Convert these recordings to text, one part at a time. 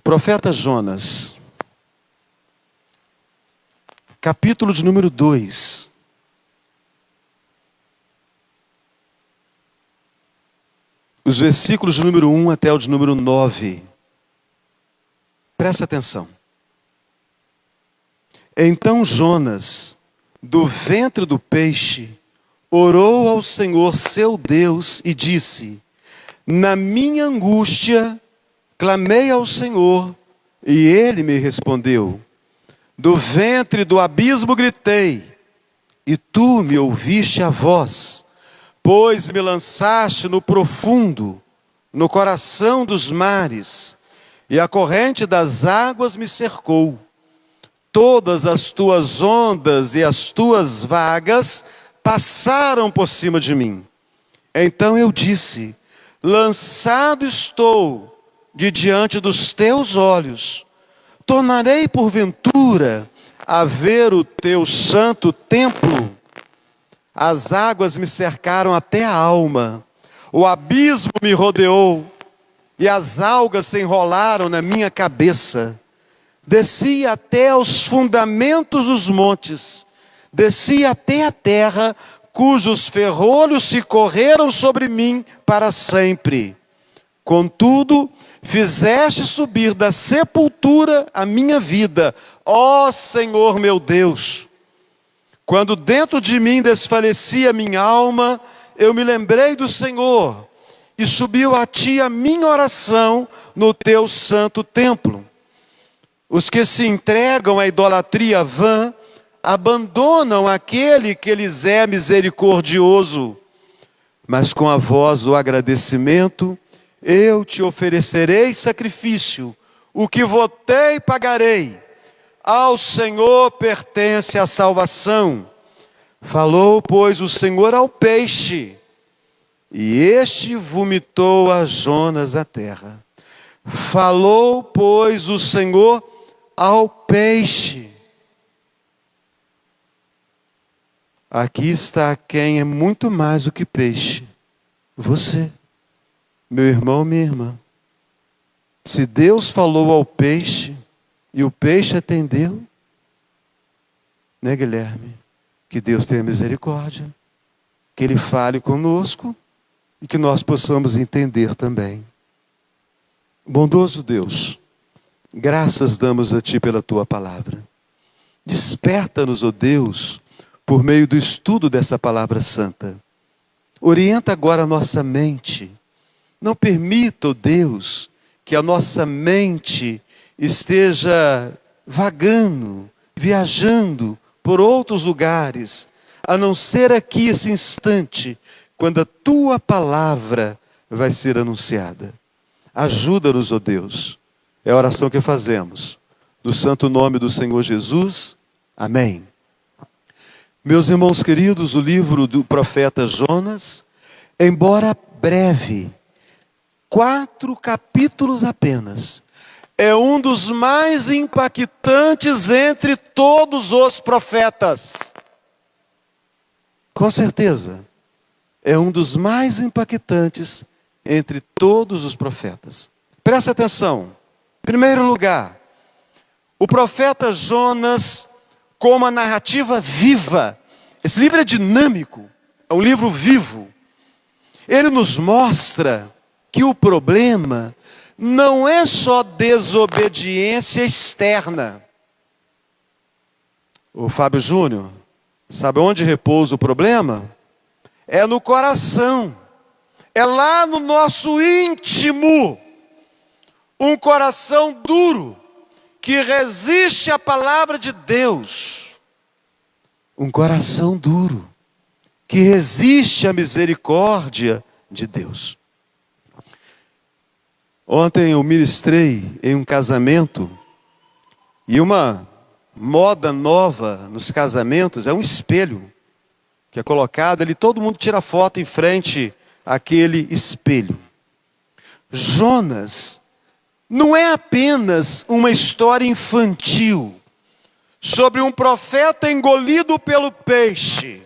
Profeta Jonas, capítulo de número 2. Os versículos de número 1 até o de número 9. Presta atenção. Então Jonas, do ventre do peixe, orou ao Senhor seu Deus e disse: na minha angústia, clamei ao Senhor, e Ele me respondeu. Do ventre do abismo gritei, e Tu me ouviste a voz, pois me lançaste no profundo, no coração dos mares, e a corrente das águas me cercou. Todas as Tuas ondas e as Tuas vagas passaram por cima de mim. Então eu disse: lançado estou de diante dos Teus olhos. Tornarei porventura a ver o Teu santo templo? As águas me cercaram até a alma, o abismo me rodeou, e as algas se enrolaram na minha cabeça. Desci até aos fundamentos dos montes, desci até a terra, cujos ferrolhos se correram sobre mim para sempre. Contudo, fizeste subir da sepultura a minha vida, ó Senhor meu Deus. Quando dentro de mim desfalecia minha alma, eu me lembrei do Senhor, e subiu a Ti a minha oração no Teu santo templo. Os que se entregam à idolatria vã, abandonam aquele que lhes é misericordioso. Mas com a voz do agradecimento, eu Te oferecerei sacrifício, o que votei pagarei. Ao Senhor pertence a salvação. Falou, pois, o Senhor ao peixe, e este vomitou a Jonas à terra. Falou, pois, o Senhor ao peixe. Aqui está quem é muito mais do que peixe. Você, meu irmão, minha irmã. Se Deus falou ao peixe, e o peixe atendeu, né, Guilherme? Que Deus tenha misericórdia, que Ele fale conosco e que nós possamos entender também. Bondoso Deus, graças damos a Ti pela Tua palavra. Desperta-nos, ó Deus, por meio do estudo dessa palavra santa. Orienta agora a nossa mente. Não permita, ó Deus, que a nossa mente esteja vagando, viajando por outros lugares, a não ser aqui esse instante, quando a Tua palavra vai ser anunciada. Ajuda-nos, ó Deus. É a oração que fazemos. No santo nome do Senhor Jesus. Amém. Meus irmãos queridos, o livro do profeta Jonas, embora breve, 4 capítulos apenas, é um dos mais impactantes entre todos os profetas. Com certeza, é um dos mais impactantes entre todos os profetas. Presta atenção. Em primeiro lugar, o profeta Jonas, com uma narrativa viva. Esse livro é dinâmico, é um livro vivo. Ele nos mostra que o problema não é só desobediência externa. O Fábio Júnior, sabe onde repousa o problema? É no coração. É lá no nosso íntimo. Um coração duro, que resiste à palavra de Deus. Um coração duro, que resiste à misericórdia de Deus. Ontem eu ministrei em um casamento, e uma moda nova nos casamentos é um espelho, que é colocado ali, todo mundo tira foto em frente àquele espelho. Jonas não é apenas uma história infantil, sobre um profeta engolido pelo peixe,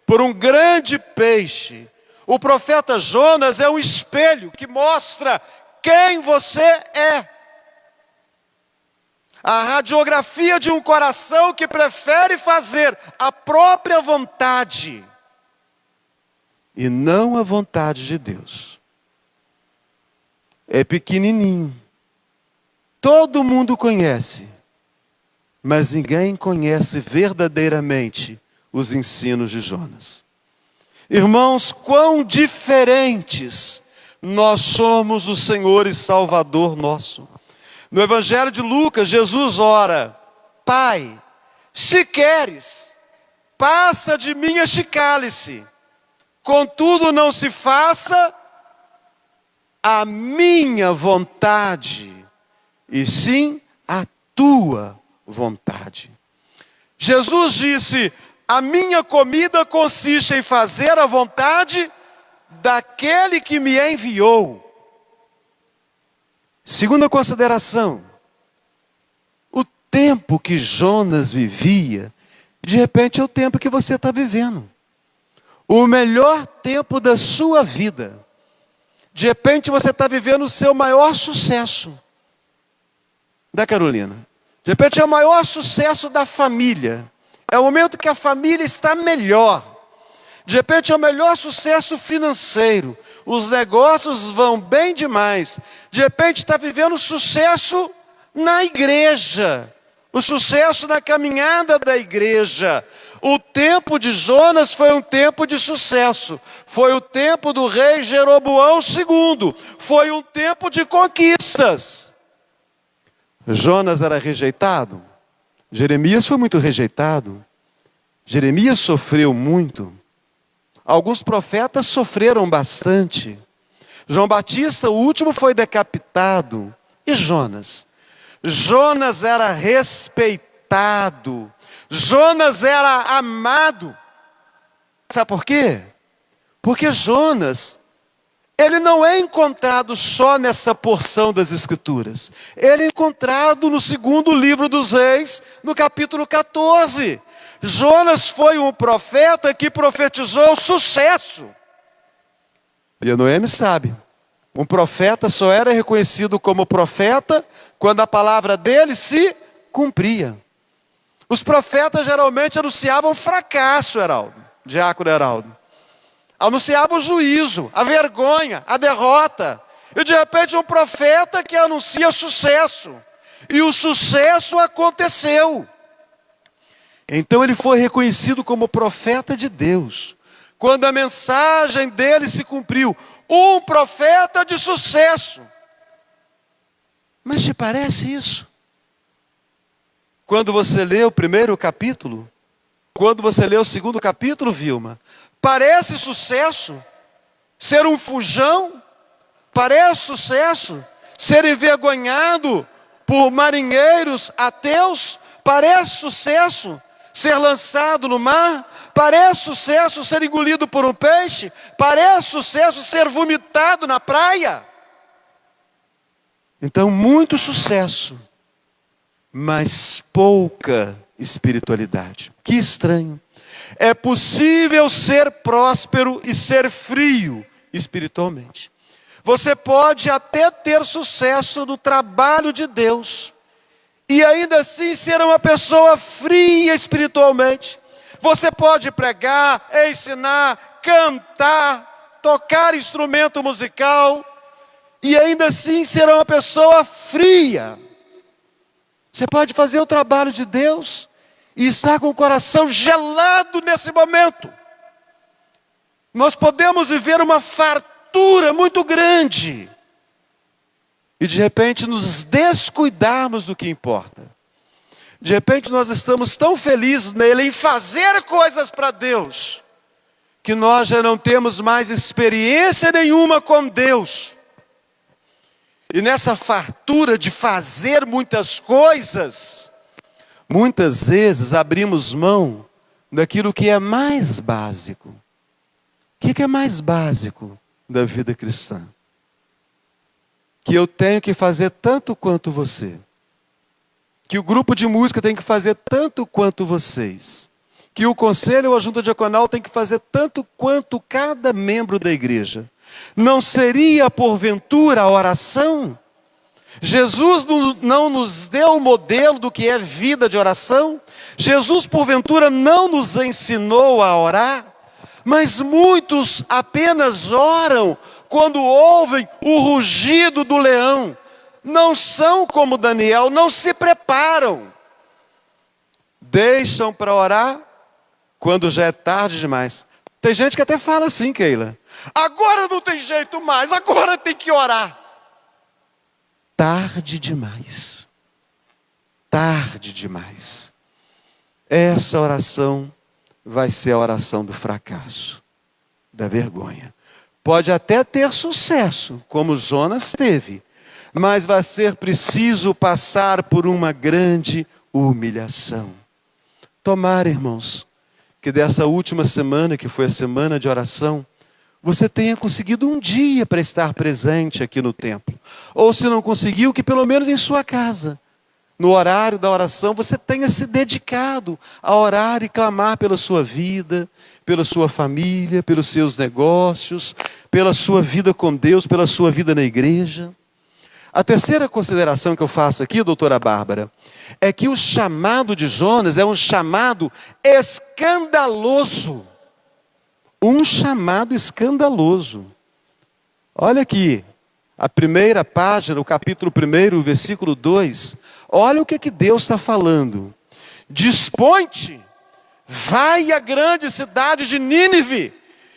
por um grande peixe. O profeta Jonas é um espelho que mostra quem você é. a radiografia de um coração que prefere fazer a própria vontade e não a vontade de Deus. É pequenininho. Todo mundo conhece, mas ninguém conhece verdadeiramente os ensinos de Jonas. Irmãos, quão diferentes nós somos do Senhor e Salvador nosso. No Evangelho de Lucas, Jesus ora: Pai, se queres, passa de mim este cálice, contudo não se faça a minha vontade, e sim a tua vontade. Jesus disse: a minha comida consiste em fazer a vontade daquele que me enviou. Segunda consideração, o tempo que Jonas vivia, de repente é o tempo que você está vivendo. O melhor tempo da sua vida. De repente você está vivendo o seu maior sucesso. Da Carolina. De repente é o maior sucesso da família. É o momento que a família está melhor. De repente é o melhor sucesso financeiro. Os negócios vão bem demais. De repente está vivendo sucesso na igreja. O sucesso na caminhada da igreja. O tempo de Jonas foi um tempo de sucesso. Foi o tempo do rei Jeroboão II. Foi um tempo de conquistas. Jonas era rejeitado. Jeremias foi muito rejeitado. Jeremias sofreu muito. Alguns profetas sofreram bastante. João Batista, o último, foi decapitado. E Jonas? Jonas era respeitado. Jonas era amado. Sabe por quê? Porque Jonas, ele não é encontrado só nessa porção das Escrituras. Ele é encontrado no segundo livro dos Reis, no capítulo 14. Jonas foi um profeta que profetizou sucesso. E a Noemi sabe, um profeta só era reconhecido como profeta quando a palavra dele se cumpria. Os profetas geralmente anunciavam fracasso, diácono Heraldo. Anunciavam o juízo, a vergonha, a derrota. E de repente um profeta que anuncia sucesso. E o sucesso aconteceu. Então ele foi reconhecido como profeta de Deus. Quando a mensagem dele se cumpriu. Um profeta de sucesso. Mas te parece isso? Quando você lê o primeiro capítulo, quando você lê o segundo capítulo, Vilma, parece sucesso ser um fujão? Parece sucesso ser envergonhado por marinheiros ateus? Parece sucesso ser lançado no mar? Parece sucesso ser engolido por um peixe? Parece sucesso ser vomitado na praia? Então, muito sucesso, mas pouca espiritualidade. Que estranho. É possível ser próspero e ser frio espiritualmente. Você pode até ter sucesso no trabalho de Deus e ainda assim ser uma pessoa fria espiritualmente. Você pode pregar, ensinar, cantar, tocar instrumento musical e ainda assim ser uma pessoa fria. Você pode fazer o trabalho de Deus e estar com o coração gelado nesse momento. Nós podemos viver uma fartura muito grande e de repente nos descuidarmos do que importa. De repente nós estamos tão felizes nele, em fazer coisas para Deus, que nós já não temos mais experiência nenhuma com Deus. E nessa fartura de fazer muitas coisas, muitas vezes abrimos mão daquilo que é mais básico. O que é mais básico da vida cristã? Que eu tenho que fazer tanto quanto você. Que o grupo de música tem que fazer tanto quanto vocês. Que o conselho ou a junta diaconal tem que fazer tanto quanto cada membro da igreja. Não seria porventura a oração? Jesus não nos deu o modelo do que é vida de oração? Jesus, porventura, não nos ensinou a orar? Mas muitos apenas oram quando ouvem o rugido do leão. Não são como Daniel, não se preparam. Deixam para orar quando já é tarde demais. Tem gente que até fala assim, Keila: agora não tem jeito mais, agora tem que orar. Tarde demais. Tarde demais. Essa oração vai ser a oração do fracasso, da vergonha. Pode até ter sucesso, como Jonas teve, mas vai ser preciso passar por uma grande humilhação. Tomara, irmãos, que dessa última semana, que foi a semana de oração, você tenha conseguido um dia para estar presente aqui no templo. Ou se não conseguiu, que pelo menos em sua casa, no horário da oração, você tenha se dedicado a orar e clamar pela sua vida, pela sua família, pelos seus negócios, pela sua vida com Deus, pela sua vida na igreja. A terceira consideração que eu faço aqui, doutora Bárbara, é que o chamado de Jonas é um chamado escandaloso. Um chamado escandaloso. Olha aqui, a primeira página, o capítulo 1, o versículo 2. Olha o que Deus está falando. Dispõe-te, vai à grande cidade de Nínive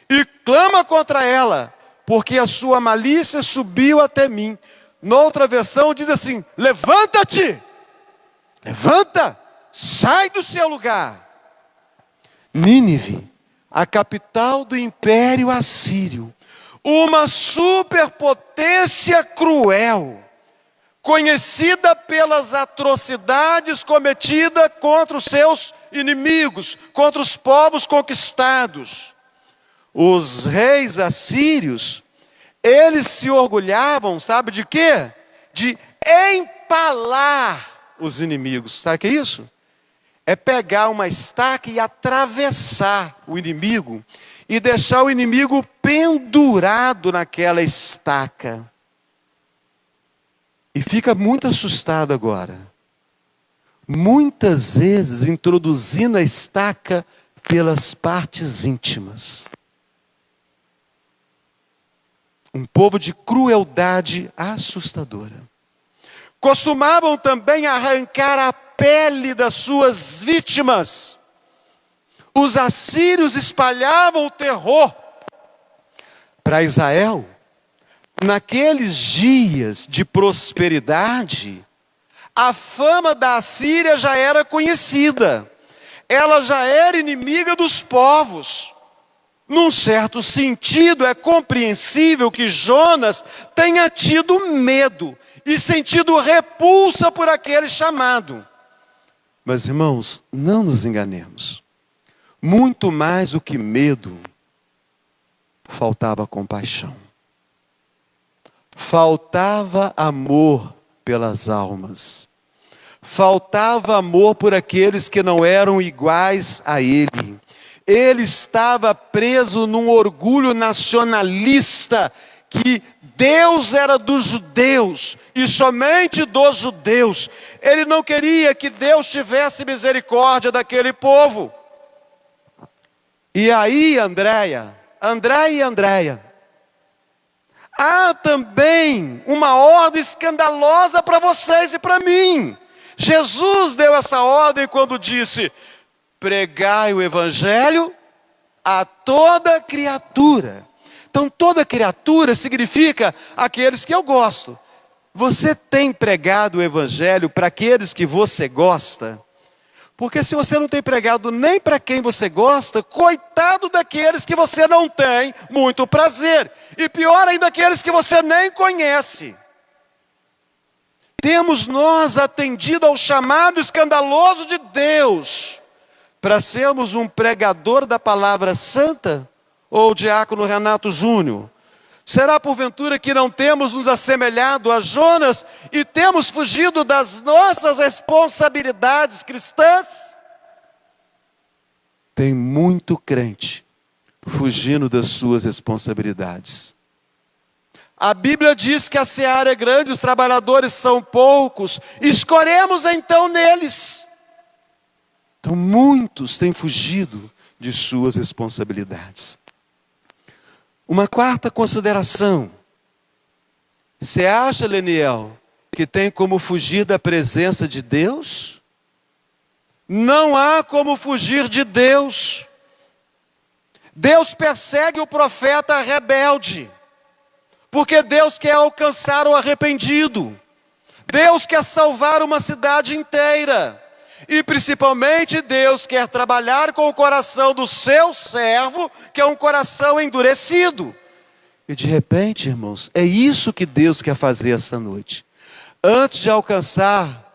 e clama contra ela, porque a sua malícia subiu até mim. Noutra versão diz assim: levanta-te, levanta, sai do seu lugar. Nínive, a capital do Império Assírio, uma superpotência cruel, conhecida pelas atrocidades cometidas contra os seus inimigos, contra os povos conquistados. Os reis assírios, eles se orgulhavam, sabe de quê? De empalar os inimigos. Sabe o que é isso? É pegar uma estaca e atravessar o inimigo e deixar o inimigo pendurado naquela estaca. E fica muito assustado agora. Muitas vezes introduzindo a estaca pelas partes íntimas. Um povo de crueldade assustadora. Costumavam também arrancar a pele das suas vítimas. Os assírios espalhavam o terror para Israel. Naqueles dias de prosperidade, a fama da Assíria já era conhecida. Ela já era inimiga dos povos. Num certo sentido, é compreensível que Jonas tenha tido medo e sentido repulsa por aquele chamado. Mas, irmãos, não nos enganemos. Muito mais do que medo, faltava compaixão. Faltava amor pelas almas. Faltava amor por aqueles que não eram iguais a ele. Ele estava preso num orgulho nacionalista, que Deus era dos judeus e somente dos judeus. Ele não queria que Deus tivesse misericórdia daquele povo. E aí, Andréia, há também uma ordem escandalosa para vocês e para mim. Jesus deu essa ordem quando disse: pregai o evangelho a toda criatura. Então, toda criatura significa aqueles que eu gosto. Você tem pregado o evangelho para aqueles que você gosta? Porque se você não tem pregado nem para quem você gosta, coitado daqueles que você não tem muito prazer. E pior ainda, aqueles que você nem conhece. Temos nós atendido ao chamado escandaloso de Deus para sermos um pregador da palavra santa? Ou o diácono Renato Júnior? Será porventura que não temos nos assemelhado a Jonas e temos fugido das nossas responsabilidades cristãs? Tem muito crente fugindo das suas responsabilidades. A Bíblia diz que a seara é grande, os trabalhadores são poucos. Escolhemos então neles. Então muitos têm fugido de suas responsabilidades. Uma quarta consideração. Você acha, Leniel, que tem como fugir da presença de Deus? Não há como fugir de Deus. Deus persegue o profeta rebelde, porque Deus quer alcançar o arrependido. Deus quer salvar uma cidade inteira. E principalmente Deus quer trabalhar com o coração do seu servo, que é um coração endurecido. E de repente, irmãos, é isso que Deus quer fazer essa noite. Antes de alcançar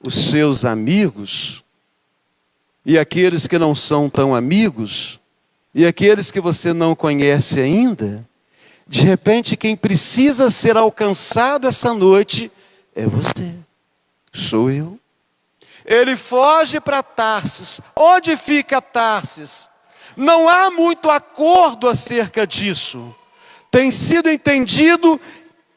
os seus amigos, e aqueles que não são tão amigos, e aqueles que você não conhece ainda, de repente quem precisa ser alcançado essa noite é você, sou eu. Ele foge para Tarsis. Onde fica Tarsis? Não há muito acordo acerca disso. Tem sido entendido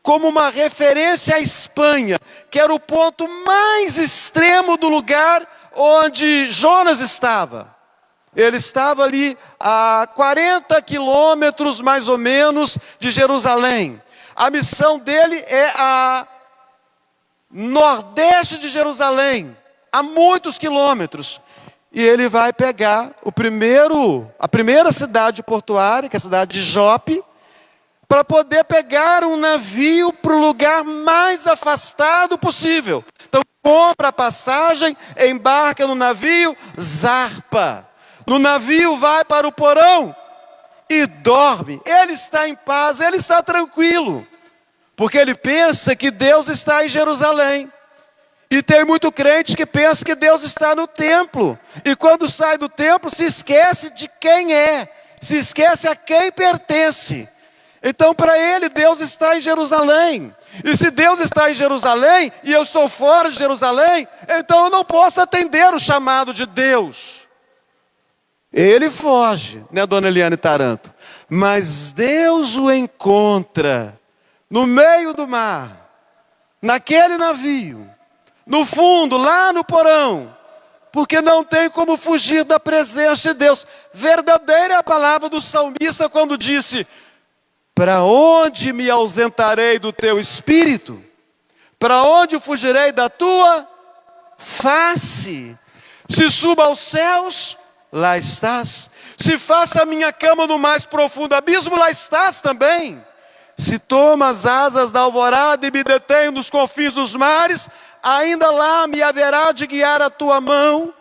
como uma referência à Espanha, que era o ponto mais extremo do lugar onde Jonas estava. Ele estava ali a 40 quilômetros mais ou menos de Jerusalém. A missão dele é a nordeste de Jerusalém, a muitos quilômetros. E ele vai pegar a primeira cidade portuária, que é a cidade de Jope, para poder pegar um navio para o lugar mais afastado possível. Então compra a passagem, embarca no navio, zarpa. No navio vai para o porão e dorme. Ele está em paz, ele está tranquilo, porque ele pensa que Deus está em Jerusalém. E tem muito crente que pensa que Deus está no templo. E quando sai do templo se esquece de quem é, se esquece a quem pertence. Então para ele Deus está em Jerusalém. E se Deus está em Jerusalém e eu estou fora de Jerusalém, então eu não posso atender o chamado de Deus. Ele foge, né, dona Eliane Taranto? Mas Deus o encontra no meio do mar, naquele navio, no fundo, lá no porão, porque não tem como fugir da presença de Deus. Verdadeira é a palavra do salmista quando disse: para onde me ausentarei do teu espírito? Para onde fugirei da tua face? Se suba aos céus, lá estás. Se faça a minha cama no mais profundo abismo, lá estás também. Se toma as asas da alvorada e me detenho nos confins dos mares, ainda lá me haverá de guiar a tua mão,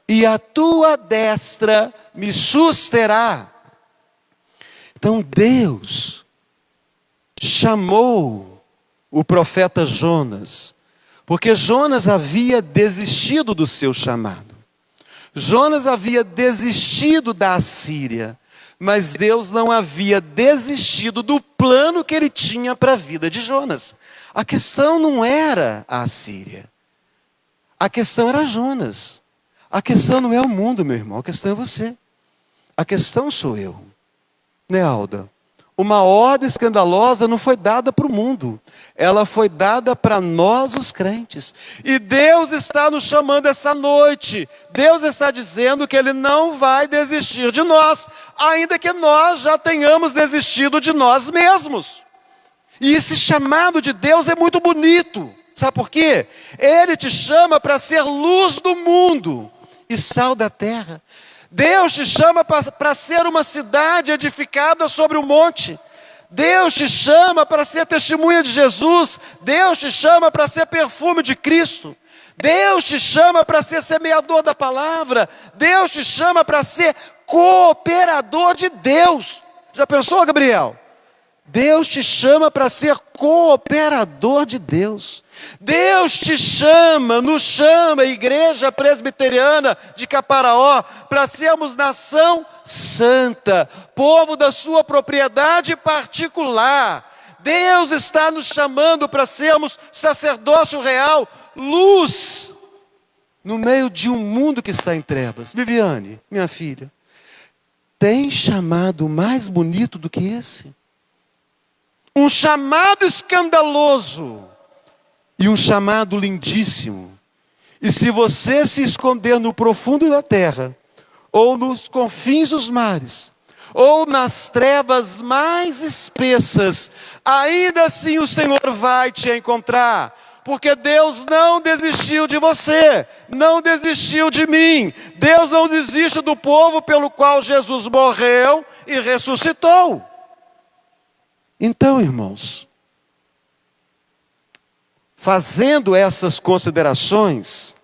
e a tua destra me susterá. Então Deus chamou o profeta Jonas, porque Jonas havia desistido do seu chamado. Jonas havia desistido da Assíria, mas Deus não havia desistido do plano que ele tinha para a vida de Jonas. A questão não era a Assíria, a questão era Jonas. A questão não é o mundo, meu irmão, a questão é você. A questão sou eu. Né, Alda? Uma ordem escandalosa não foi dada para o mundo, ela foi dada para nós os crentes. E Deus está nos chamando essa noite. Deus está dizendo que Ele não vai desistir de nós, ainda que nós já tenhamos desistido de nós mesmos. E esse chamado de Deus é muito bonito. Sabe por quê? Ele te chama para ser luz do mundo e sal da terra. Deus te chama para ser uma cidade edificada sobre um monte. Deus te chama para ser testemunha de Jesus. Deus te chama para ser perfume de Cristo. Deus te chama para ser semeador da palavra. Deus te chama para ser cooperador de Deus. Já pensou, Gabriel? Deus te chama para ser cooperador de Deus. Deus te chama, nos chama, Igreja Presbiteriana de Caparaó, para sermos nação santa, povo da sua propriedade particular. Deus está nos chamando para sermos sacerdócio real, luz, no meio de um mundo que está em trevas. Viviane, minha filha, tem chamado mais bonito do que esse? um chamado escandaloso e um chamado lindíssimo. E se você se esconder no profundo da terra, ou nos confins dos mares, ou nas trevas mais espessas, ainda assim o Senhor vai te encontrar, porque Deus não desistiu de você, não desistiu de mim. Deus não desiste do povo pelo qual Jesus morreu e ressuscitou. Então, irmãos, fazendo essas considerações,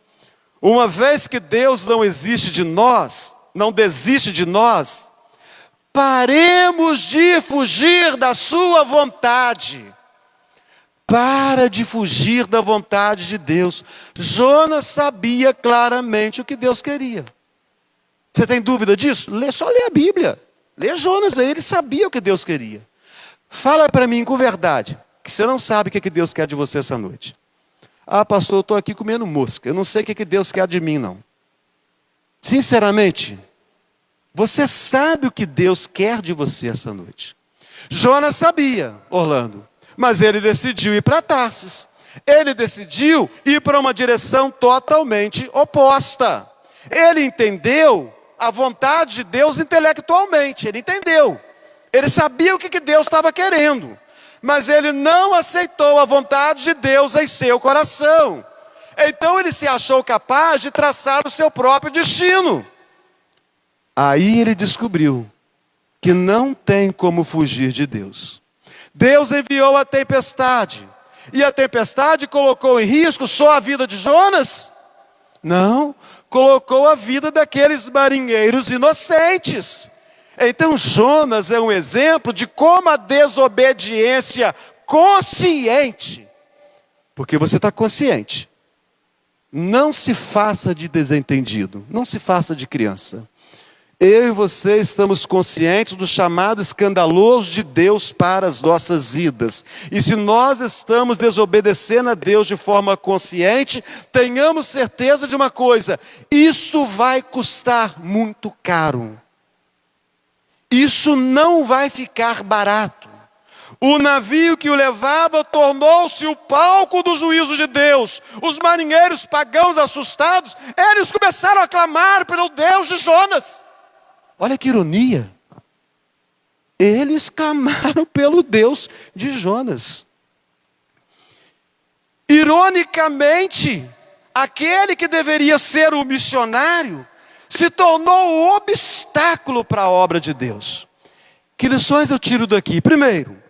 uma vez que Deus não existe de nós, não desiste de nós, paremos de fugir da sua vontade. Para de fugir da vontade de Deus. Jonas sabia claramente o que Deus queria. Você tem dúvida disso? Só lê a Bíblia. Lê Jonas aí, ele sabia o que Deus queria. Fala para mim com verdade, que você não sabe o que Deus quer de você essa noite. Ah, pastor, eu estou aqui comendo mosca. Eu não sei o que Deus quer de mim, não. Sinceramente, você sabe o que Deus quer de você essa noite. Jonas sabia, Orlando, mas ele decidiu ir para Tarsis. Ele decidiu ir para uma direção totalmente oposta. Ele entendeu a vontade de Deus intelectualmente. Ele entendeu. Ele sabia o que Deus estava querendo. Mas ele não aceitou a vontade de Deus em seu coração. Então ele se achou capaz de traçar o seu próprio destino. Aí ele descobriu que não tem como fugir de Deus. Deus enviou a tempestade. E a tempestade colocou em risco só a vida de Jonas? Não, colocou a vida daqueles marinheiros inocentes. Então Jonas é um exemplo de como a desobediência consciente, porque você está consciente, não se faça de desentendido, não se faça de criança. Eu e você estamos conscientes do chamado escandaloso de Deus para as nossas vidas. E se nós estamos desobedecendo a Deus de forma consciente, tenhamos certeza de uma coisa: isso vai custar muito caro. Isso não vai ficar barato. O navio que o levava tornou-se o palco do juízo de Deus. Os marinheiros pagãos assustados, eles começaram a clamar pelo Deus de Jonas. Olha que ironia. Eles clamaram pelo Deus de Jonas. Ironicamente, aquele que deveria ser o missionário se tornou o obstáculo para a obra de Deus. Que lições eu tiro daqui? Primeiro,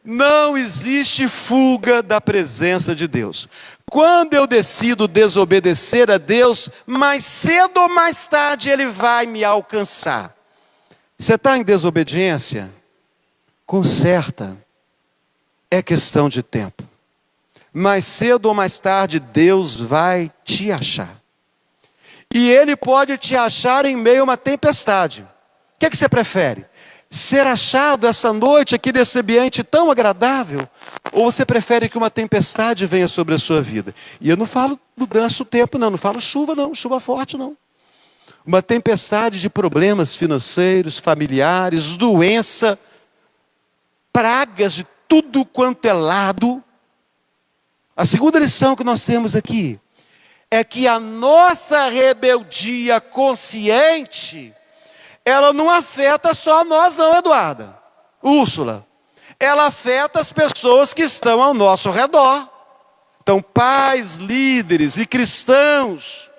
não existe fuga da presença de Deus. Quando eu decido desobedecer a Deus, mais cedo ou mais tarde Ele vai me alcançar. Você está em desobediência? Conserta. É questão de tempo. Mais cedo ou mais tarde Deus vai te achar. E Ele pode te achar em meio a uma tempestade. O que você prefere? Ser achado essa noite aqui nesse ambiente tão agradável? Ou você prefere que uma tempestade venha sobre a sua vida? E eu não falo mudança do tempo não falo chuva não, chuva forte não. Uma tempestade de problemas financeiros, familiares, doença, pragas de tudo quanto é lado. A segunda lição que nós temos aqui é que a nossa rebeldia consciente, ela não afeta só nós não, Eduarda, Úrsula. Ela afeta as pessoas que estão ao nosso redor. Então, pais, líderes e cristãos,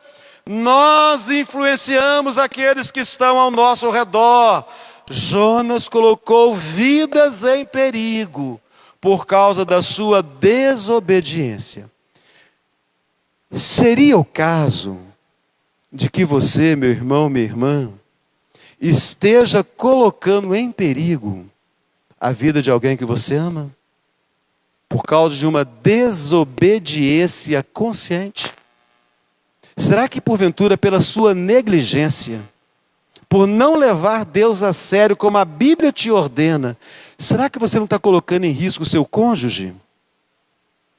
nós influenciamos aqueles que estão ao nosso redor. Jonas colocou vidas em perigo por causa da sua desobediência. Seria o caso de que você, meu irmão, minha irmã, esteja colocando em perigo a vida de alguém que você ama? Por causa de uma desobediência consciente? Será que porventura pela sua negligência, por não levar Deus a sério como a Bíblia te ordena, será que você não está colocando em risco o seu cônjuge?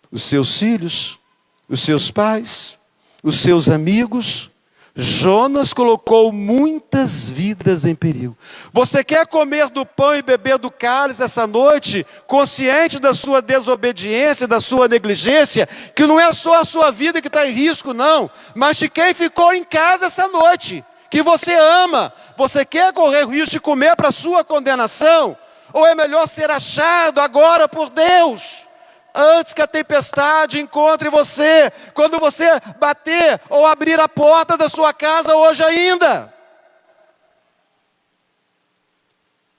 Os seus filhos? Os seus pais? Os seus amigos? Jonas colocou muitas vidas em perigo. Você quer comer do pão e beber do cálice essa noite, consciente da sua desobediência, da sua negligência, que não é só a sua vida que está em risco, não, mas de quem ficou em casa essa noite, que você ama. Você quer correr o risco de comer para a sua condenação? Ou é melhor ser achado agora por Deus, antes que a tempestade encontre você, quando você bater ou abrir a porta da sua casa hoje ainda?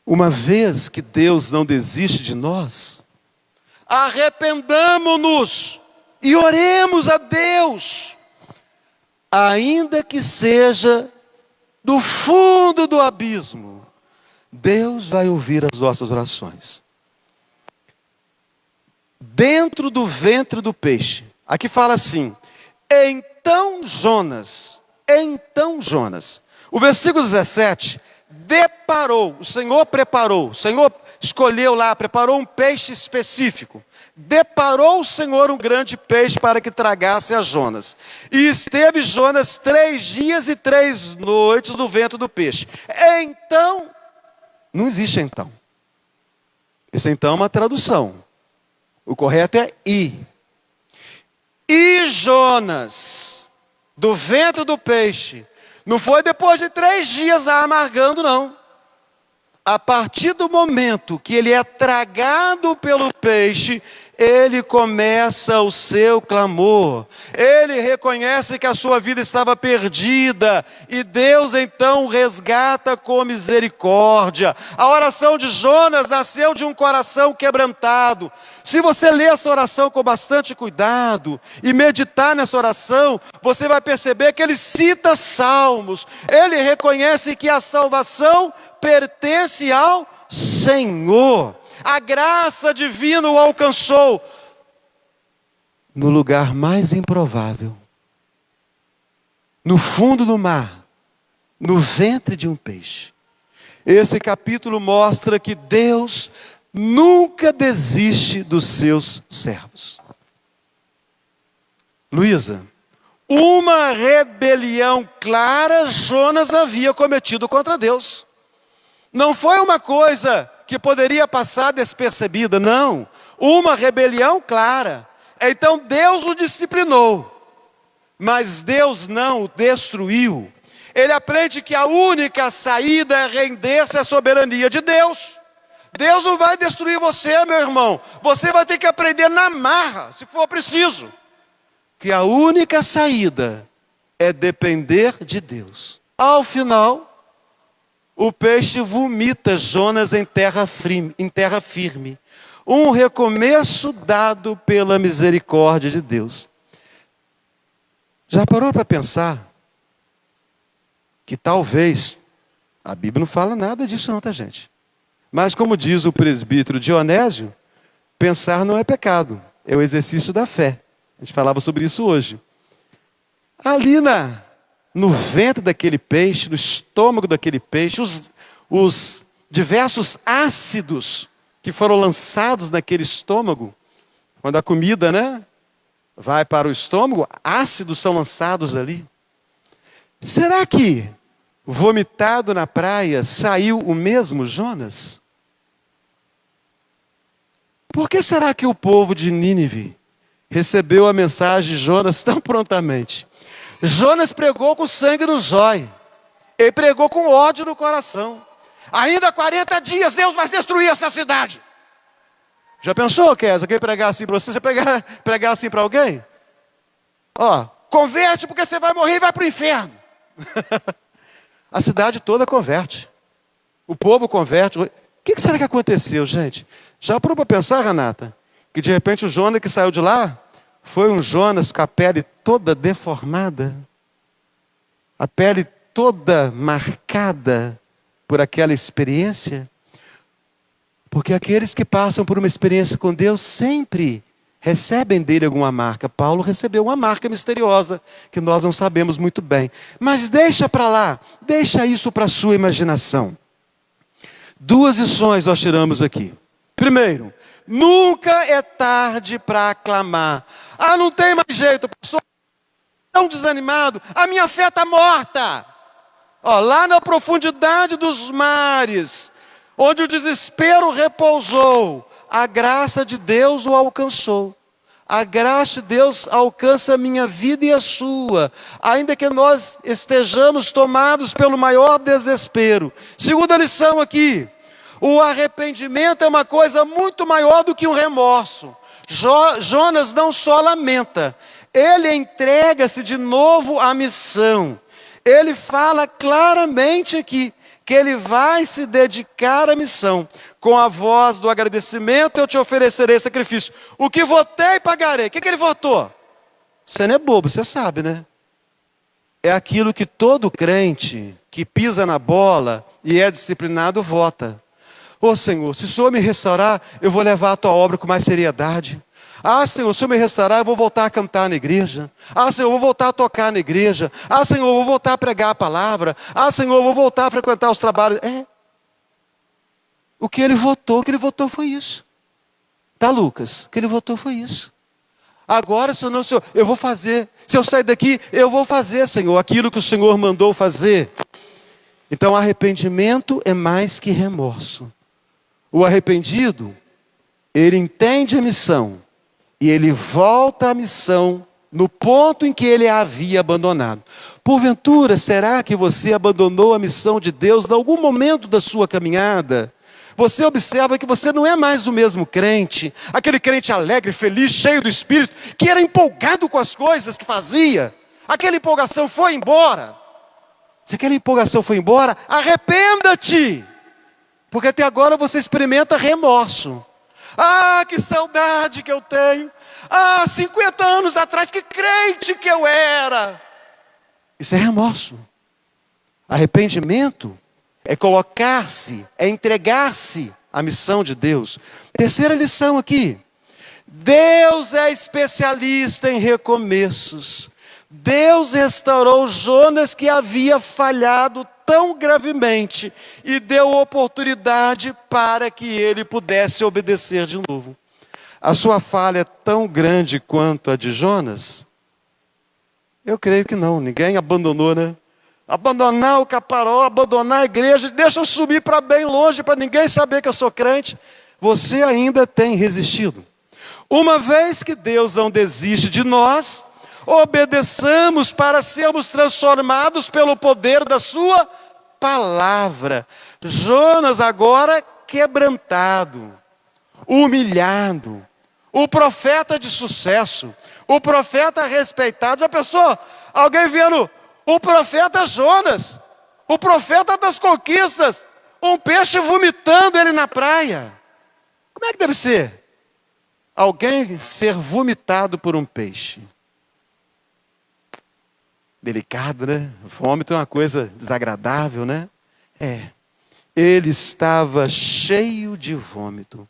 Uma vez que Deus não desiste de nós, arrependamo-nos e oremos a Deus, ainda que seja do fundo do abismo. Deus vai ouvir as nossas orações. Dentro do ventre do peixe. Aqui fala assim: então Jonas. O versículo 17, o Senhor preparou, o Senhor escolheu lá, preparou um peixe específico. Deparou o Senhor um grande peixe para que tragasse a Jonas. E esteve Jonas 3 dias e 3 noites no ventre do peixe. Então, não existe então. Esse então é uma tradução. O correto é e. E Jonas, do ventre do peixe, não foi depois de 3 dias amargando, não. A partir do momento que ele é tragado pelo peixe, ele começa o seu clamor. Ele reconhece que a sua vida estava perdida e Deus então o resgata com misericórdia. A oração de Jonas nasceu de um coração quebrantado. Se você ler essa oração com bastante cuidado e meditar nessa oração, você vai perceber que ele cita salmos. Ele reconhece que a salvação pertence ao Senhor. A graça divina o alcançou no lugar mais improvável, no fundo do mar, no ventre de um peixe. Esse capítulo mostra que Deus nunca desiste dos seus servos. Luísa, uma rebelião clara Jonas havia cometido contra Deus. Não foi uma coisa que poderia passar despercebida, não. Uma rebelião clara. Então Deus o disciplinou, mas Deus não o destruiu. Ele aprende que a única saída é render-se à soberania de Deus. Deus não vai destruir você, meu irmão. Você vai ter que aprender na marra, se for preciso, que a única saída é depender de Deus. Ao final, o peixe vomita Jonas em terra firme. Um recomeço dado pela misericórdia de Deus. Já parou para pensar que talvez, a Bíblia não fala nada disso não, tá, gente? Mas como diz o presbítero Dionésio, pensar não é pecado, é o exercício da fé. A gente falava sobre isso hoje. Ali no ventre daquele peixe, no estômago daquele peixe, os diversos ácidos que foram lançados naquele estômago, quando a comida, vai para o estômago, ácidos são lançados ali. Será que, vomitado na praia, saiu o mesmo Jonas? Por que será que o povo de Nínive recebeu a mensagem de Jonas tão prontamente? Jonas pregou com sangue no zóio. Ele pregou com ódio no coração. Ainda 40 dias Deus vai destruir essa cidade. Já pensou, Kézia, alguém pregar assim para você? Você pregar assim para alguém? Converte porque você vai morrer e vai para o inferno. A cidade toda converte. O povo converte. O que será que aconteceu, gente? Já parou para pensar, Renata? Que de repente o Jonas que saiu de lá foi um Jonas com a pele toda deformada, a pele toda marcada por aquela experiência. Porque aqueles que passam por uma experiência com Deus sempre recebem dele alguma marca. Paulo recebeu uma marca misteriosa que nós não sabemos muito bem. Mas deixa para lá, deixa isso para a sua imaginação. 2 lições nós tiramos aqui. Primeiro, nunca é tarde para clamar. Não tem mais jeito, pastor. tão desanimado, a minha fé está morta. Ó, lá na profundidade dos mares, onde o desespero repousou, a graça de Deus o alcançou. A graça de Deus alcança a minha vida e a sua, ainda que nós estejamos tomados pelo maior desespero. Segunda lição aqui, o arrependimento é uma coisa muito maior do que um remorso. Jonas não só lamenta, ele entrega-se de novo à missão. Ele fala claramente aqui que ele vai se dedicar à missão. Com a voz do agradecimento eu te oferecerei sacrifício. O que votei, pagarei. O que ele votou? Você não é bobo, você sabe, né? É aquilo que todo crente que pisa na bola e é disciplinado vota. Ô Senhor, se o Senhor me restaurar, eu vou levar a tua obra com mais seriedade. Ah, Senhor, se o Senhor me restaurar, eu vou voltar a cantar na igreja. Ah, Senhor, eu vou voltar a tocar na igreja. Ah, Senhor, eu vou voltar a pregar a palavra. Ah, Senhor, eu vou voltar a frequentar os trabalhos. O que ele votou foi isso. Tá, Lucas? O que ele votou foi isso. Agora, Senhor, não, Senhor, eu vou fazer. Se eu sair daqui, eu vou fazer, Senhor, aquilo que o Senhor mandou fazer. Então, arrependimento é mais que remorso. O arrependido, ele entende a missão e ele volta à missão no ponto em que ele a havia abandonado. Porventura, será que você abandonou a missão de Deus em algum momento da sua caminhada? Você observa que você não é mais o mesmo crente, aquele crente alegre, feliz, cheio do Espírito, que era empolgado com as coisas que fazia. Aquela empolgação foi embora. Se aquela empolgação foi embora, arrependa-te, porque até agora você experimenta remorso. Ah, que saudade que eu tenho. Ah, 50 anos atrás, que crente que eu era. Isso é remorso. Arrependimento é colocar-se, é entregar-se à missão de Deus. Terceira lição aqui. Deus é especialista em recomeços. Deus restaurou Jonas, que havia falhado tão gravemente, e deu oportunidade para que ele pudesse obedecer de novo. A sua falha é tão grande quanto a de Jonas? Eu creio que não, ninguém abandonou, né? Abandonar o caparó, abandonar a igreja, deixa eu subir para bem longe, para ninguém saber que eu sou crente. Você ainda tem resistido. Uma vez que Deus não desiste de nós, obedeçamos para sermos transformados pelo poder da sua palavra. Jonas agora quebrantado, humilhado, o profeta de sucesso, o profeta respeitado. Já pensou? Alguém vendo o profeta Jonas, o profeta das conquistas, um peixe vomitando ele na praia. Como é que deve ser? Alguém ser vomitado por um peixe. Delicado, né? Vômito é uma coisa desagradável, né? Ele estava cheio de vômito.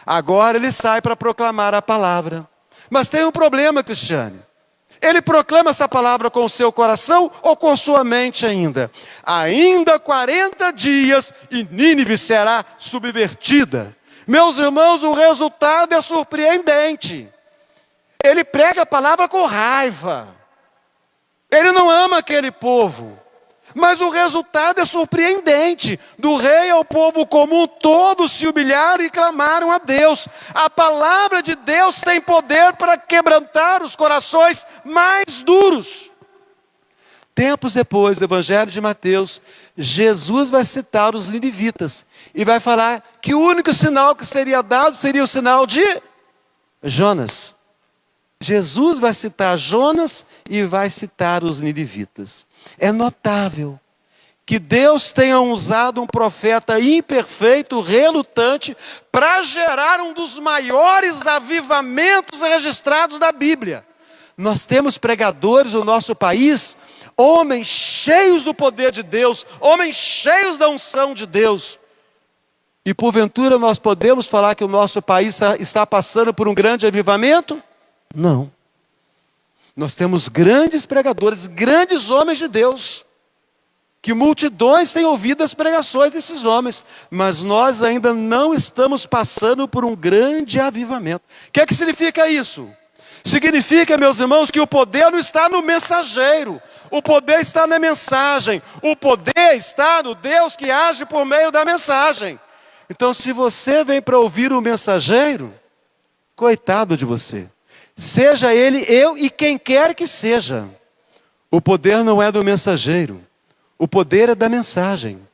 Agora ele sai para proclamar a palavra. Mas tem um problema, Cristiane. Ele proclama essa palavra com o seu coração ou com sua mente ainda? Ainda 40 dias e Nínive será subvertida. Meus irmãos, o resultado é surpreendente. Ele prega a palavra com raiva. Ele não ama aquele povo. Mas o resultado é surpreendente. Do rei ao povo comum, todos se humilharam e clamaram a Deus. A palavra de Deus tem poder para quebrantar os corações mais duros. Tempos depois do Evangelho de Mateus, Jesus vai citar os ninivitas e vai falar que o único sinal que seria dado seria o sinal de Jonas. Jesus vai citar Jonas e vai citar os ninivitas. É notável que Deus tenha usado um profeta imperfeito, relutante, para gerar um dos maiores avivamentos registrados da Bíblia. Nós temos pregadores no nosso país, homens cheios do poder de Deus, homens cheios da unção de Deus. E porventura nós podemos falar que o nosso país está passando por um grande avivamento? Não. Nós temos grandes pregadores, grandes homens de Deus, que multidões têm ouvido as pregações desses homens, mas nós ainda não estamos passando por um grande avivamento. O que é que significa isso? Significa, meus irmãos, que o poder não está no mensageiro. O poder está na mensagem. O poder está no Deus que age por meio da mensagem. Então, se você vem para ouvir o mensageiro, coitado de você. Seja ele, eu e quem quer que seja. O poder não é do mensageiro. O poder é da mensagem.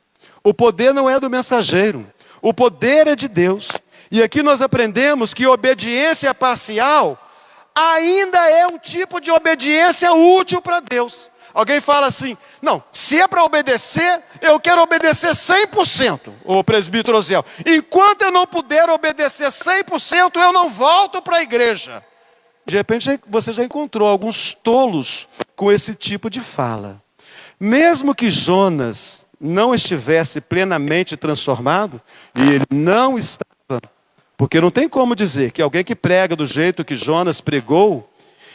O poder não é do mensageiro. O poder é de Deus. E aqui nós aprendemos que obediência parcial ainda é um tipo de obediência útil para Deus. Alguém fala assim, não, se é para obedecer, eu quero obedecer 100%, ô presbítero Osiel. Enquanto eu não puder obedecer 100%, eu não volto para a igreja. De repente você já encontrou alguns tolos com esse tipo de fala. Mesmo que Jonas não estivesse plenamente transformado, e ele não estava, porque não tem como dizer que alguém que prega do jeito que Jonas pregou,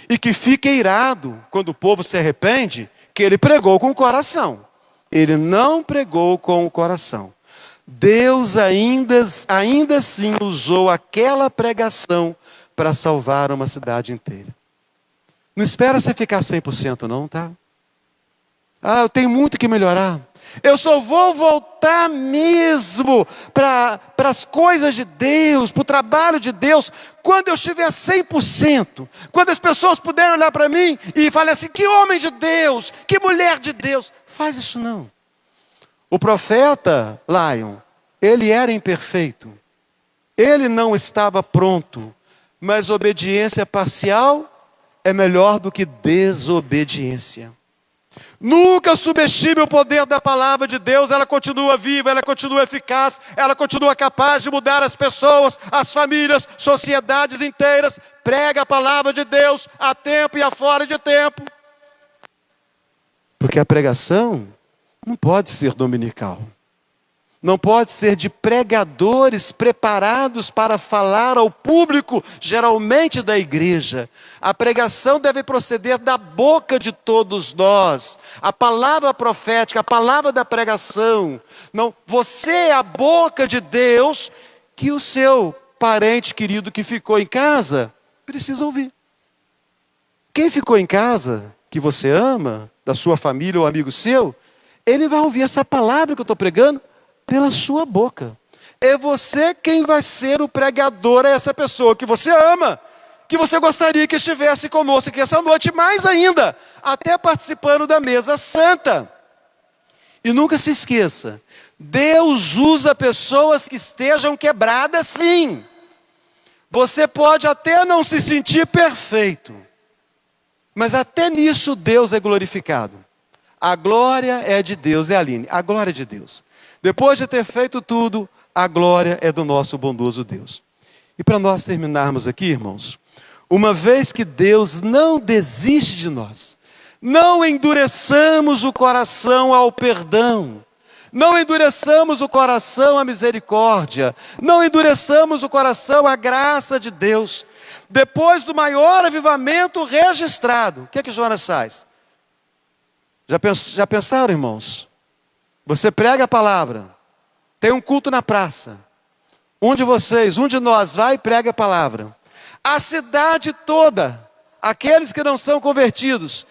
e que fica irado quando o povo se arrepende, que ele pregou com o coração. Ele não pregou com o coração. Deus ainda assim usou aquela pregação para salvar uma cidade inteira. Não espera você ficar 100% não, tá? Ah, eu tenho muito que melhorar. Eu só vou voltar mesmo para as coisas de Deus, para o trabalho de Deus, quando eu estiver 100%. Quando as pessoas puderem olhar para mim e falar assim, que homem de Deus, que mulher de Deus. Faz isso não. O profeta Lion, ele era imperfeito. Ele não estava pronto. Mas obediência parcial é melhor do que desobediência. Nunca subestime o poder da palavra de Deus. Ela continua viva, ela continua eficaz, ela continua capaz de mudar as pessoas, as famílias, sociedades inteiras. Prega a palavra de Deus a tempo e a fora de tempo. Porque a pregação não pode ser dominical. Não pode ser de pregadores preparados para falar ao público, geralmente da igreja. A pregação deve proceder da boca de todos nós. A palavra profética, a palavra da pregação. Não, você é a boca de Deus que o seu parente querido que ficou em casa precisa ouvir. Quem ficou em casa, que você ama, da sua família ou amigo seu, ele vai ouvir essa palavra que eu estou pregando pela sua boca. É você quem vai ser o pregador a essa pessoa que você ama, que você gostaria que estivesse conosco aqui essa noite, mais ainda, até participando da mesa santa. E nunca se esqueça, Deus usa pessoas que estejam quebradas sim. Você pode até não se sentir perfeito, mas até nisso Deus é glorificado. A glória é de Deus, Aline, a glória é de Deus. Depois de ter feito tudo, a glória é do nosso bondoso Deus. E para nós terminarmos aqui, irmãos, uma vez que Deus não desiste de nós, não endureçamos o coração ao perdão, não endureçamos o coração à misericórdia, não endureçamos o coração à graça de Deus. Depois do maior avivamento registrado, o que é que Jonas faz? Já pensaram, irmãos? Você prega a palavra, tem um culto na praça. Um de nós vai e prega a palavra. A cidade toda, aqueles que não são convertidos,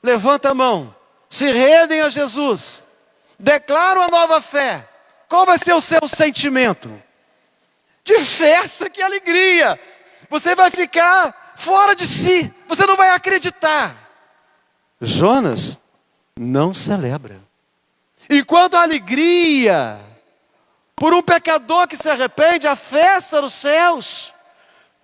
levanta a mão, se rendem a Jesus, declaram a nova fé. Qual vai ser o seu sentimento? De festa, que alegria! Você vai ficar fora de si, você não vai acreditar. Jonas não celebra. Enquanto a alegria por um pecador que se arrepende, a festa nos céus,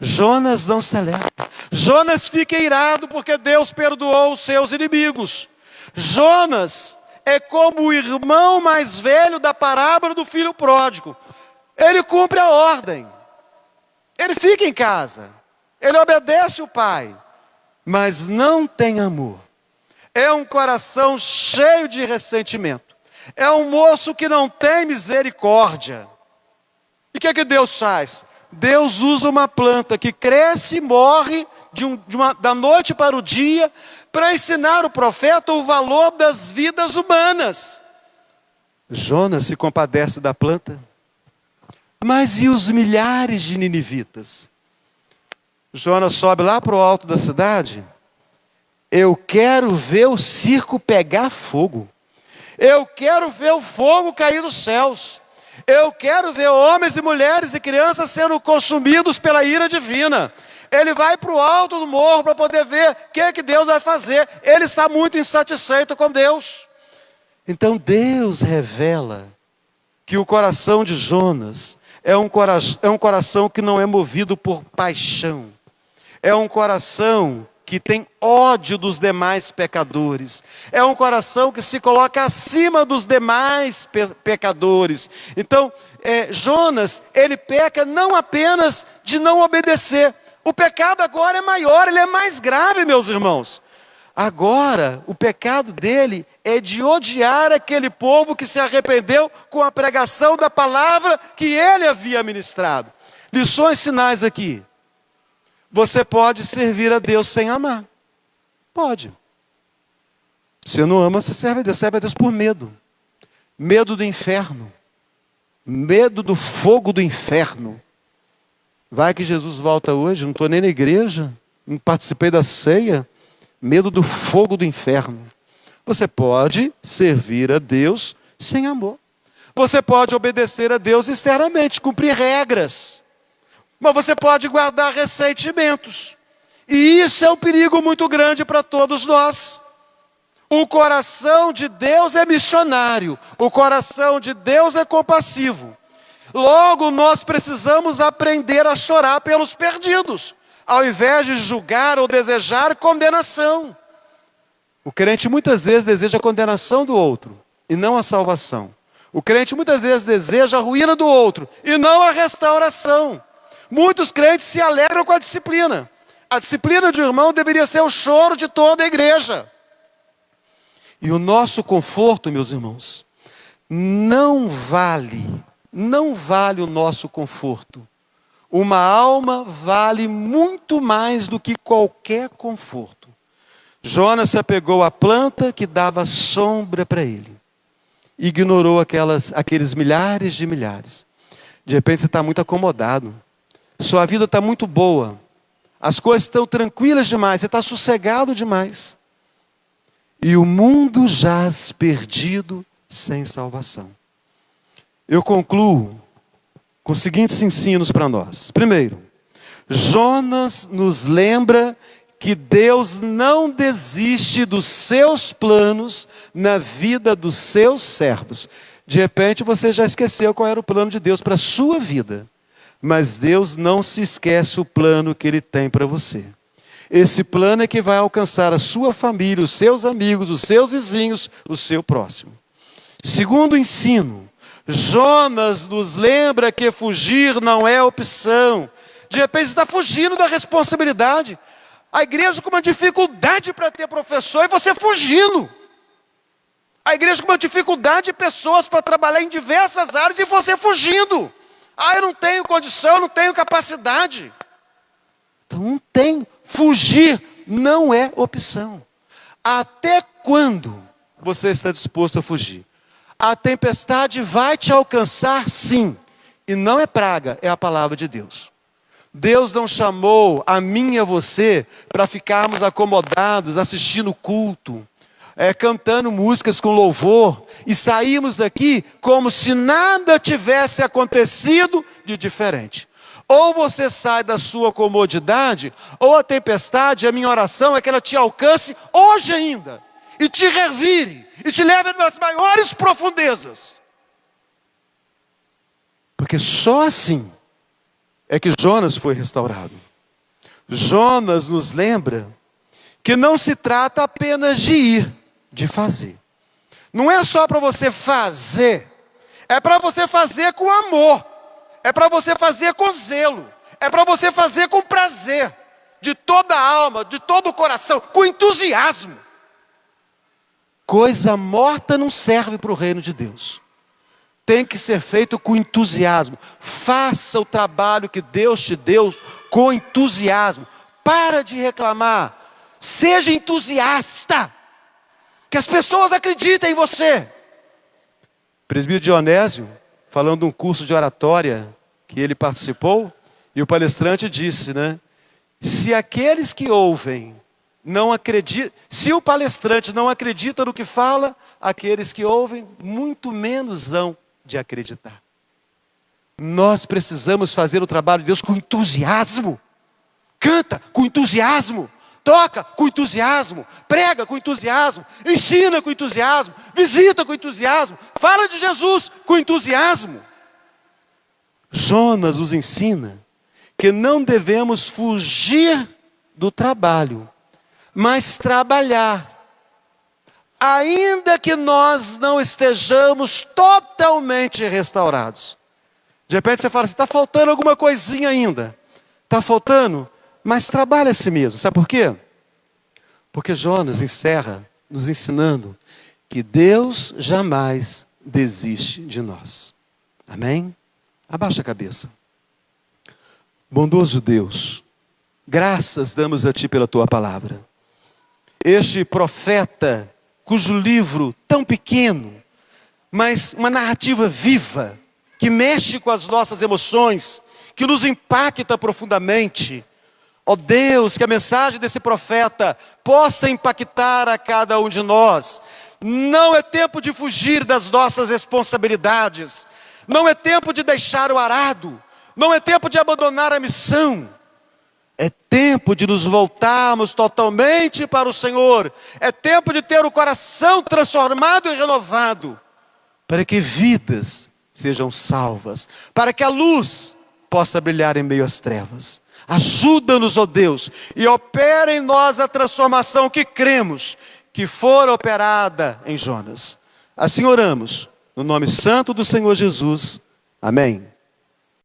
Jonas não celebra. Jonas fica irado porque Deus perdoou os seus inimigos. Jonas é como o irmão mais velho da parábola do filho pródigo. Ele cumpre a ordem. Ele fica em casa. Ele obedece o pai. Mas não tem amor. É um coração cheio de ressentimento. É um moço que não tem misericórdia. E o que Deus faz? Deus usa uma planta que cresce e morre da noite para o dia, para ensinar o profeta o valor das vidas humanas. Jonas se compadece da planta. Mas e os milhares de ninivitas? Jonas sobe lá para o alto da cidade. Eu quero ver o circo pegar fogo. Eu quero ver o fogo cair dos céus. Eu quero ver homens e mulheres e crianças sendo consumidos pela ira divina. Ele vai para o alto do morro para poder ver o que Deus vai fazer. Ele está muito insatisfeito com Deus. Então Deus revela que o coração de Jonas é um coração que não é movido por paixão. É um coração que tem ódio dos demais pecadores. É um coração que se coloca acima dos demais pecadores. Então, Jonas, ele peca não apenas de não obedecer. O pecado agora é maior, ele é mais grave, meus irmãos. Agora, o pecado dele é de odiar aquele povo que se arrependeu com a pregação da palavra que ele havia ministrado. Lições finais aqui. Você pode servir a Deus sem amar. Pode. Você não ama, você serve a Deus por medo. Medo do inferno. Medo do fogo do inferno. Vai que Jesus volta hoje, não estou nem na igreja, não participei da ceia. Medo do fogo do inferno. Você pode servir a Deus sem amor. Você pode obedecer a Deus externamente, cumprir regras. Mas você pode guardar ressentimentos. E isso é um perigo muito grande para todos nós. O coração de Deus é missionário. O coração de Deus é compassivo. Logo, nós precisamos aprender a chorar pelos perdidos, ao invés de julgar ou desejar condenação. O crente muitas vezes deseja a condenação do outro, e não a salvação. O crente muitas vezes deseja a ruína do outro, e não a restauração. Muitos crentes se alegram com a disciplina. A disciplina de um irmão deveria ser o choro de toda a igreja. E o nosso conforto, meus irmãos, não vale o nosso conforto. Uma alma vale muito mais do que qualquer conforto. Jonas se apegou à planta que dava sombra para ele. Ignorou aqueles milhares de milhares. De repente você está muito acomodado. Sua vida está muito boa. As coisas estão tranquilas demais. Você está sossegado demais. E o mundo jaz perdido sem salvação. Eu concluo com os seguintes ensinos para nós. Primeiro, Jonas nos lembra que Deus não desiste dos seus planos na vida dos seus servos. De repente você já esqueceu qual era o plano de Deus para a sua vida. Mas Deus não se esquece o plano que Ele tem para você. Esse plano é que vai alcançar a sua família, os seus amigos, os seus vizinhos, o seu próximo. Segundo ensino, Jonas nos lembra que fugir não é opção. De repente você está fugindo da responsabilidade. A igreja com uma dificuldade para ter professor e você fugindo. A igreja com uma dificuldade de pessoas para trabalhar em diversas áreas e você fugindo. Eu não tenho condição, não tenho capacidade. Então não tem. Fugir não é opção. Até quando você está disposto a fugir? A tempestade vai te alcançar, sim. E não é praga, é a palavra de Deus. Deus não chamou a mim e a você para ficarmos acomodados, assistindo culto, cantando músicas com louvor e saímos daqui como se nada tivesse acontecido de diferente. Ou você sai da sua comodidade, ou a tempestade, a minha oração é que ela te alcance hoje ainda, e te revire, e te leve nas maiores profundezas. Porque só assim é que Jonas foi restaurado. Jonas nos lembra que não se trata apenas de ir, de fazer. Não é só para você fazer, é para você fazer com amor, é para você fazer com zelo, é para você fazer com prazer, de toda a alma, de todo o coração, com entusiasmo. Coisa morta não serve para o reino de Deus. Tem que ser feito com entusiasmo. Faça o trabalho que Deus te deu com entusiasmo. Para de reclamar. Seja entusiasta. Que as pessoas acreditem em você. O presbítero Dionésio, falando de um curso de oratória que ele participou, e o palestrante disse, Se aqueles que ouvem não acreditam, se o palestrante não acredita no que fala, aqueles que ouvem muito menos hão de acreditar. Nós precisamos fazer o trabalho de Deus com entusiasmo. Canta com entusiasmo, toca com entusiasmo, prega com entusiasmo, ensina com entusiasmo, visita com entusiasmo, fala de Jesus com entusiasmo. Jonas nos ensina que não devemos fugir do trabalho, mas trabalhar, ainda que nós não estejamos totalmente restaurados. De repente você fala assim, está faltando alguma coisinha ainda. Está faltando, mas trabalha a si mesmo. Sabe por quê? Porque Jonas encerra nos ensinando que Deus jamais desiste de nós. Amém? Abaixa a cabeça. Bondoso Deus, graças damos a Ti pela Tua palavra. Este profeta, cujo livro tão pequeno, mas uma narrativa viva, que mexe com as nossas emoções, que nos impacta profundamente. Ó Deus, que a mensagem desse profeta possa impactar a cada um de nós. Não é tempo de fugir das nossas responsabilidades. Não é tempo de deixar o arado. Não é tempo de abandonar a missão. É tempo de nos voltarmos totalmente para o Senhor. É tempo de ter o coração transformado e renovado, para que vidas sejam salvas, para que a luz possa brilhar em meio às trevas. Ajuda-nos, ó Deus, e opera em nós a transformação que cremos que for operada em Jonas. Assim oramos, no nome santo do Senhor Jesus. Amém.